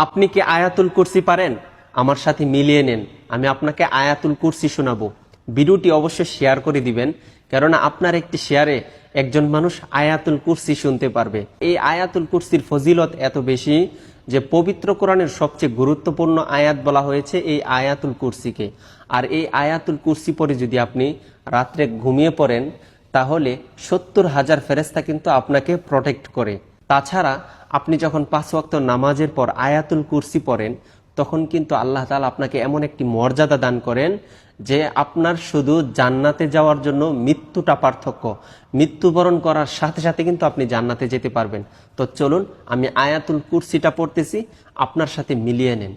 আপনি কি আয়াতুল কুরসি পারেন? আমার সাথে মিলিয়ে নেন, আমি আপনাকে আয়াতুল কুরসি শোনাবো। ভিডিওটি অবশ্যই শেয়ার করে দিবেন, কেননা আপনার একটি শেয়ারে একজন মানুষ আয়াতুল কুরসি শুনতে পারবে। এই আয়াতুল কুরসির ফজিলত এত বেশি যে পবিত্র কোরআনের সবচেয়ে গুরুত্বপূর্ণ আয়াত বলা হয়েছে এই আয়াতুল কুরসিকে। আর এই আয়াতুল কুরসি পরে যদি আপনি রাত্রে ঘুমিয়ে পড়েন, তাহলে 70,000 ফেরেশতা কিন্তু আপনাকে প্রটেক্ট করে। তাছাড়া আপনি যখন 5 ওয়াক্ত নামাজের পর আয়াতুল কুরসি পড়েন, তখন কিন্তু আল্লাহ তাআলা আপনাকে এমন একটি মর্যাদা দান করেন যে আপনার শুধু জান্নাতে যাওয়ার জন্য মৃত্যুটা পার্থক্য। মৃত্যুবরণ করার সাথে সাথে কিন্তু আপনি জান্নাতে যেতে পারবেন। তো চলুন আমি আয়াতুল কুরসিটা পড়তেছি, আপনার সাথে মিলিয়ে নেন।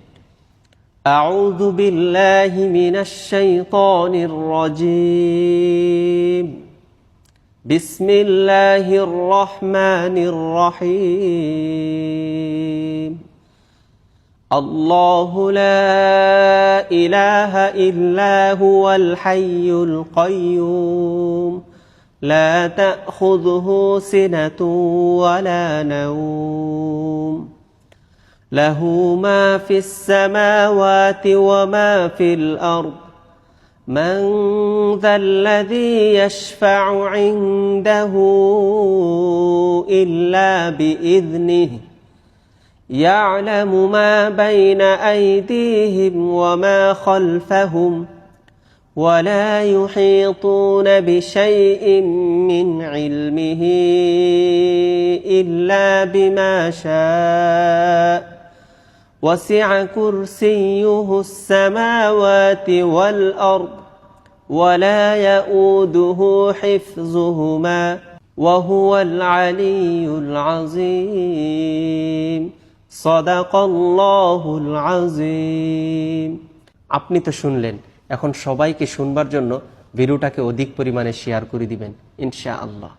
আউযু বিল্লাহি মিনাশ শাইতানির রাজীম। বিসমিল্লাহির রহমানির রহিম। আল্লাহু লা ইলাহা ইল্লা হুয়াল হাইয়ুল কাইয়্যুম লা তাখুযুহু সিনাতুন ওয়ালা নাওম লাহু মা ফিস সামাওয়াতি ওয়া মা ফিল আরদ من ذا الذي يشفع عنده إلا بإذنه يعلم ما بين أيديهم وما خلفهم ولا يحيطون بشيء من علمه إلا بما شاء وسع كرسيه السماوات والأرض ولا يؤوده حفظهما وهو العلي العظيم صدق الله العظيم। আপনি তো শুনলেন, এখন সবাইকে শুনবার জন্য ভিডিওটাকে অধিক পরিমাণে শেয়ার করে দিবেন ইনশাআল্লাহ।